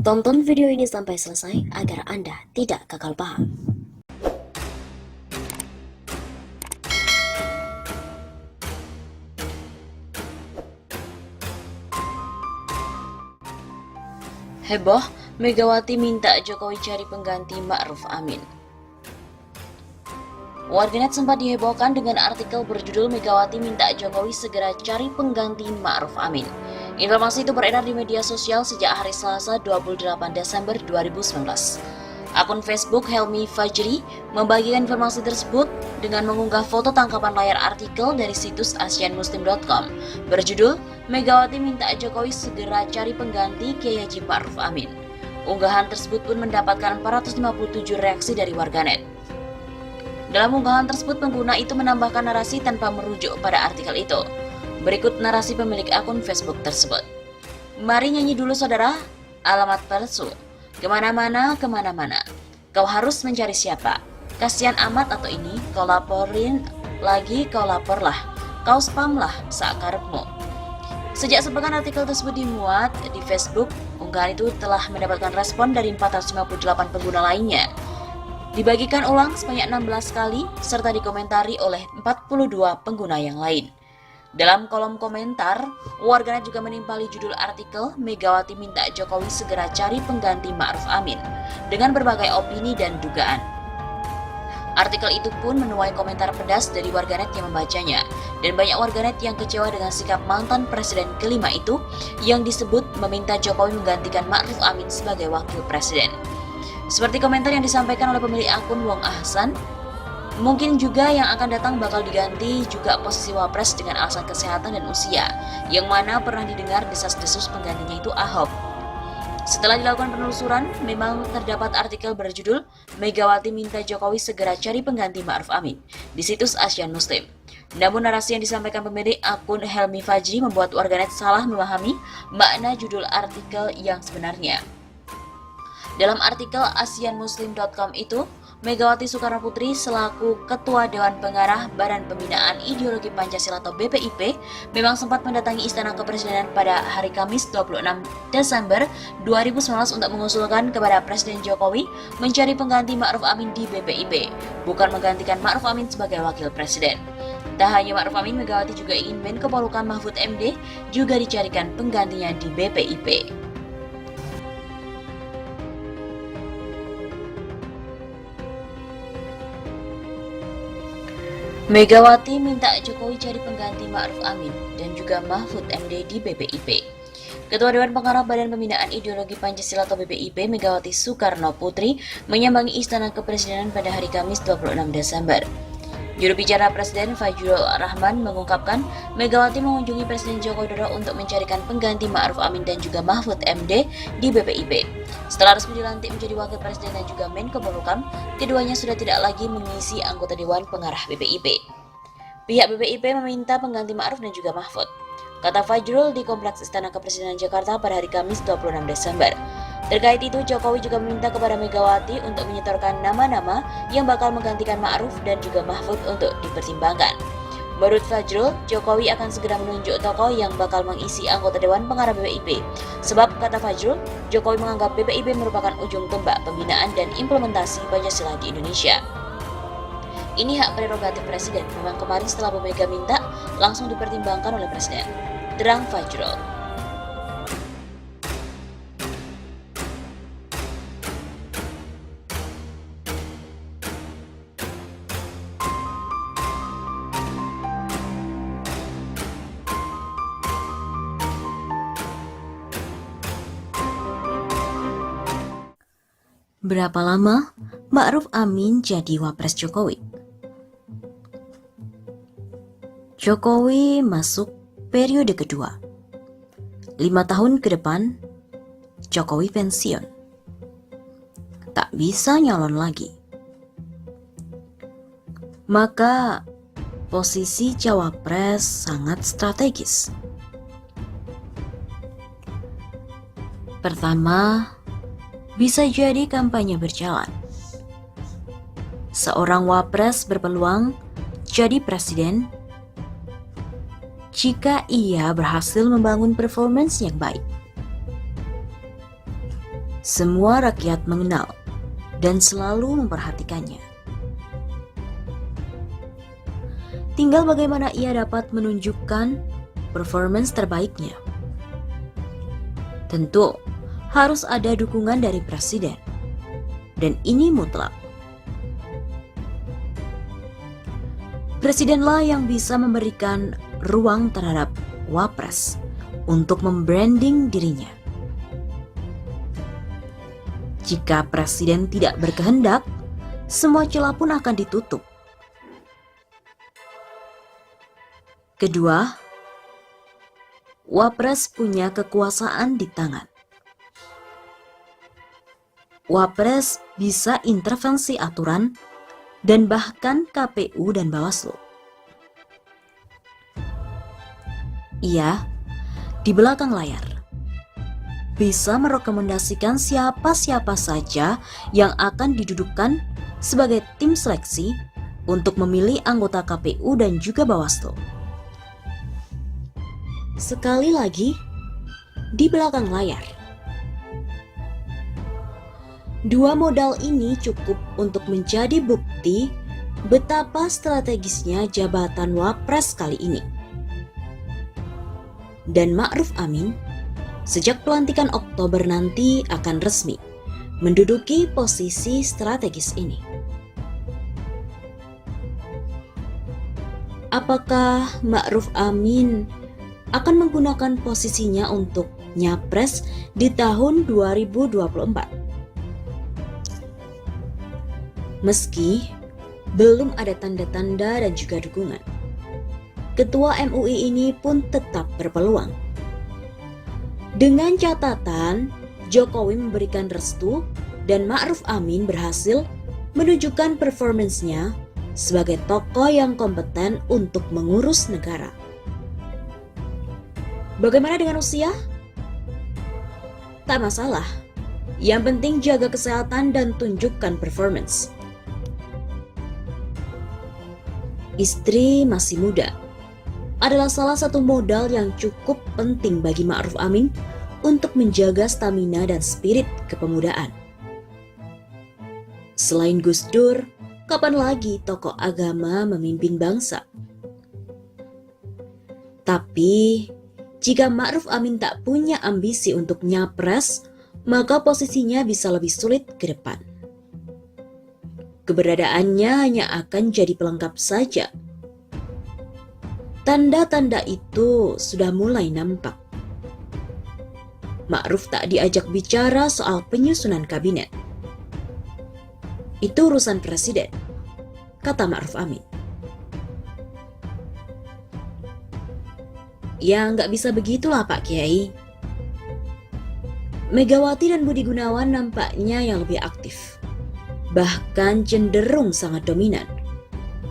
Tonton video ini sampai selesai agar Anda tidak gagal paham. Heboh, Megawati minta Jokowi cari pengganti Ma'ruf Amin. Warganet sempat dihebohkan dengan artikel berjudul Megawati minta Jokowi segera cari pengganti Ma'ruf Amin. Informasi itu beredar di media sosial sejak hari Selasa 28 Desember 2019. Akun Facebook Helmi Fajri membagikan informasi tersebut dengan mengunggah foto tangkapan layar artikel dari situs asianmuslim.com berjudul Megawati minta Jokowi segera cari pengganti Kiai Haji Ma'ruf Amin. Unggahan tersebut pun mendapatkan 457 reaksi dari warganet. Dalam unggahan tersebut, pengguna itu menambahkan narasi tanpa merujuk pada artikel itu. Berikut narasi pemilik akun Facebook tersebut. Mari nyanyi dulu saudara, alamat palsu. Kemana-mana, kemana-mana. Kau harus mencari siapa? Kasihan amat atau ini, kau laporin lagi, kau laporlah. Kau spamlah, sakarepmu. Sejak sepekan artikel tersebut dimuat di Facebook, unggahan itu telah mendapatkan respon dari 458 pengguna lainnya. Dibagikan ulang sebanyak 16 kali, serta dikomentari oleh 42 pengguna yang lain. Dalam kolom komentar, warganet juga menimpali judul artikel Megawati minta Jokowi segera cari pengganti Ma'ruf Amin dengan berbagai opini dan dugaan. Artikel itu pun menuai komentar pedas dari warganet yang membacanya, dan banyak warganet yang kecewa dengan sikap mantan presiden kelima itu yang disebut meminta Jokowi menggantikan Ma'ruf Amin sebagai wakil presiden. Seperti komentar yang disampaikan oleh pemilik akun Wong Ahsan, mungkin juga yang akan datang bakal diganti juga posisi wapres dengan alasan kesehatan dan usia, yang mana pernah didengar desas-desus penggantinya itu Ahok. Setelah dilakukan penelusuran, memang terdapat artikel berjudul Megawati minta Jokowi segera cari pengganti Ma'ruf Amin di situs Asian Muslim. Namun narasi yang disampaikan pemilik akun Helmi Fajri membuat warganet salah memahami makna judul artikel yang sebenarnya. Dalam artikel asianmuslim.com itu, Megawati Soekarno Putri selaku Ketua Dewan Pengarah Badan Pembinaan Ideologi Pancasila atau BPIP memang sempat mendatangi Istana Kepresidenan pada hari Kamis 26 Desember 2019 untuk mengusulkan kepada Presiden Jokowi mencari pengganti Ma'ruf Amin di BPIP, bukan menggantikan Ma'ruf Amin sebagai Wakil Presiden. Tak hanya Ma'ruf Amin, Megawati juga ingin Menko Polhukam Mahfud MD juga dicarikan penggantinya di BPIP. Megawati minta Jokowi cari pengganti Ma'ruf Amin dan juga Mahfud MD di BPIP. Ketua Dewan Pengarah Badan Pembinaan Ideologi Pancasila atau BPIP, Megawati Soekarno Putri, menyambangi Istana Kepresidenan pada hari Kamis 26 Desember. Juru bicara Presiden Fajrul Rahman mengungkapkan Megawati mengunjungi Presiden Joko Widodo untuk mencarikan pengganti Ma'ruf Amin dan juga Mahfud MD di BPIP. Setelah resmi dilantik menjadi Wakil Presiden dan juga Menko Polhukam, keduanya sudah tidak lagi mengisi anggota Dewan Pengarah BPIP. Pihak BPIP meminta pengganti Ma'ruf dan juga Mahfud, kata Fajrul di Kompleks Istana Kepresidenan Jakarta pada hari Kamis 26 Desember. Terkait itu, Jokowi juga meminta kepada Megawati untuk menyetorkan nama-nama yang bakal menggantikan Ma'ruf dan juga Mahfud untuk dipertimbangkan. Menurut Fajrul, Jokowi akan segera menunjuk tokoh yang bakal mengisi anggota Dewan Pengarah BPIP. Sebab, kata Fajrul, Jokowi menganggap BPIP merupakan ujung tombak pembinaan dan implementasi Pancasila di Indonesia. Ini hak prerogatif Presiden, memang kemarin setelah Bu Mega minta, langsung dipertimbangkan oleh Presiden. Terang Fajrul. Berapa lama Ma'ruf Amin jadi wapres Jokowi? Jokowi masuk periode kedua. 5 tahun ke depan, Jokowi pensiun. Tak bisa nyalon lagi. Maka posisi cawapres sangat strategis. Pertama, bisa jadi kampanye berjalan. Seorang wapres berpeluang jadi presiden jika ia berhasil membangun performance yang baik. semua rakyat mengenal dan selalu memperhatikannya. Tinggal bagaimana ia dapat menunjukkan performance terbaiknya. Tentu harus ada dukungan dari presiden, dan ini mutlak. Presidenlah yang bisa memberikan ruang terhadap Wapres untuk membranding dirinya. Jika presiden tidak berkehendak, semua celah pun akan ditutup. Kedua, Wapres punya kekuasaan di tangan. Wapres bisa intervensi aturan dan bahkan KPU dan Bawaslu. Ia, di belakang layar, bisa merekomendasikan siapa-siapa saja yang akan didudukkan sebagai tim seleksi untuk memilih anggota KPU dan juga Bawaslu. Sekali lagi, di belakang layar. Dua modal ini cukup untuk menjadi bukti betapa strategisnya jabatan Wapres kali ini. Dan Ma'ruf Amin, sejak pelantikan Oktober nanti akan resmi menduduki posisi strategis ini. Apakah Ma'ruf Amin akan menggunakan posisinya untuk nyapres di tahun 2024? Meski belum ada tanda-tanda dan juga dukungan, Ketua MUI ini pun tetap berpeluang. Dengan catatan, Jokowi memberikan restu dan Ma'ruf Amin berhasil menunjukkan performansnya sebagai tokoh yang kompeten untuk mengurus negara. Bagaimana dengan usia? Tak masalah. Yang penting jaga kesehatan dan tunjukkan performance. Istri masih muda adalah salah satu modal yang cukup penting bagi Ma'ruf Amin untuk menjaga stamina dan spirit kepemudaan. Selain Gus Dur, kapan lagi tokoh agama memimpin bangsa? Tapi, jika Ma'ruf Amin tak punya ambisi untuk nyapres, maka posisinya bisa lebih sulit ke depan. Keberadaannya hanya akan jadi pelengkap saja. Tanda-tanda itu sudah mulai nampak. Ma'ruf tak diajak bicara soal penyusunan kabinet. Itu urusan presiden, kata Ma'ruf Amin. Ya nggak bisa begitulah Pak Kiai. Megawati dan Budi Gunawan nampaknya yang lebih aktif, bahkan cenderung sangat dominan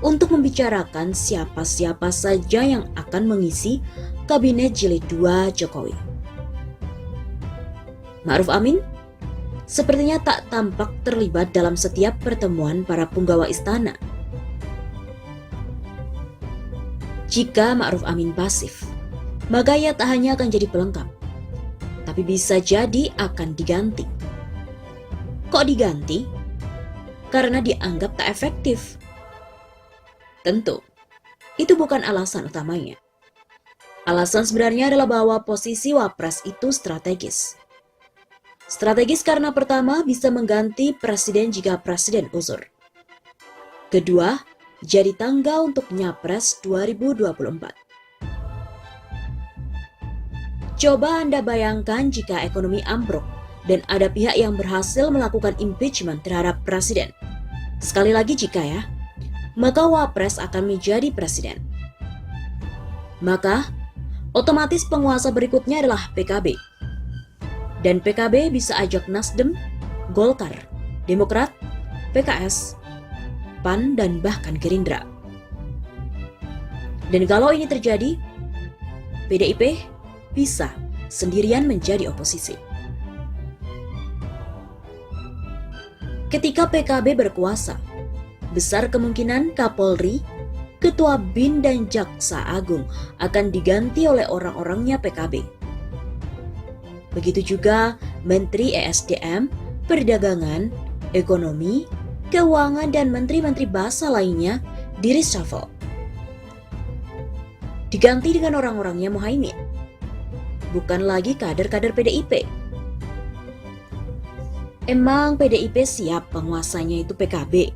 untuk membicarakan siapa-siapa saja yang akan mengisi kabinet jilid 2 Jokowi. Ma'ruf Amin sepertinya tak tampak terlibat dalam setiap pertemuan para punggawa istana. Jika Ma'ruf Amin pasif, maka ia tak hanya akan jadi pelengkap, tapi bisa jadi akan diganti. Kok diganti? Karena dianggap tak efektif. Tentu, itu bukan alasan utamanya. Alasan sebenarnya adalah bahwa posisi Wapres itu strategis. Strategis karena pertama bisa mengganti presiden jika presiden uzur. Kedua, jadi tangga untuk nyapres 2024. Coba Anda bayangkan jika ekonomi ambruk dan ada pihak yang berhasil melakukan impeachment terhadap presiden. Sekali lagi jika ya, maka Wapres akan menjadi presiden. Maka, otomatis penguasa berikutnya adalah PKB. Dan PKB bisa ajak Nasdem, Golkar, Demokrat, PKS, PAN, dan bahkan Gerindra. Dan kalau ini terjadi, PDIP bisa sendirian menjadi oposisi. Ketika PKB berkuasa, besar kemungkinan Kapolri, Ketua BIN dan Jaksa Agung akan diganti oleh orang-orangnya PKB. Begitu juga Menteri ESDM, Perdagangan, Ekonomi, Keuangan, dan menteri-menteri basah lainnya di-reshuffle. Diganti dengan orang-orangnya Muhaimin, bukan lagi kader-kader PDIP. Emang PDIP siap penguasanya itu PKB?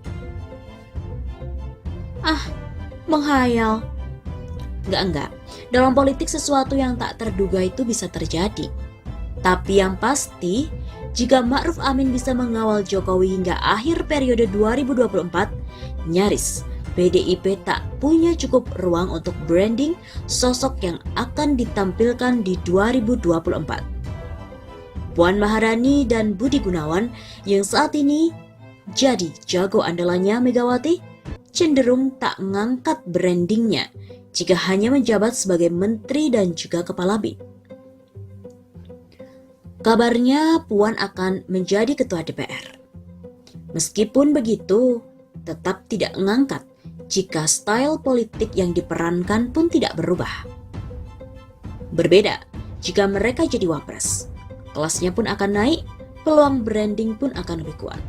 Menghayal. Enggak. Dalam politik sesuatu yang tak terduga itu bisa terjadi. Tapi yang pasti, jika Ma'ruf Amin bisa mengawal Jokowi hingga akhir periode 2024, nyaris PDIP tak punya cukup ruang untuk branding sosok yang akan ditampilkan di 2024. Puan Maharani dan Budi Gunawan yang saat ini jadi jago andalannya Megawati cenderung tak ngangkat brandingnya jika hanya menjabat sebagai menteri dan juga kepala BIN. Kabarnya Puan akan menjadi ketua DPR. Meskipun begitu, tetap tidak ngangkat jika style politik yang diperankan pun tidak berubah. Berbeda jika mereka jadi wapres, kelasnya pun akan naik, peluang branding pun akan lebih kuat.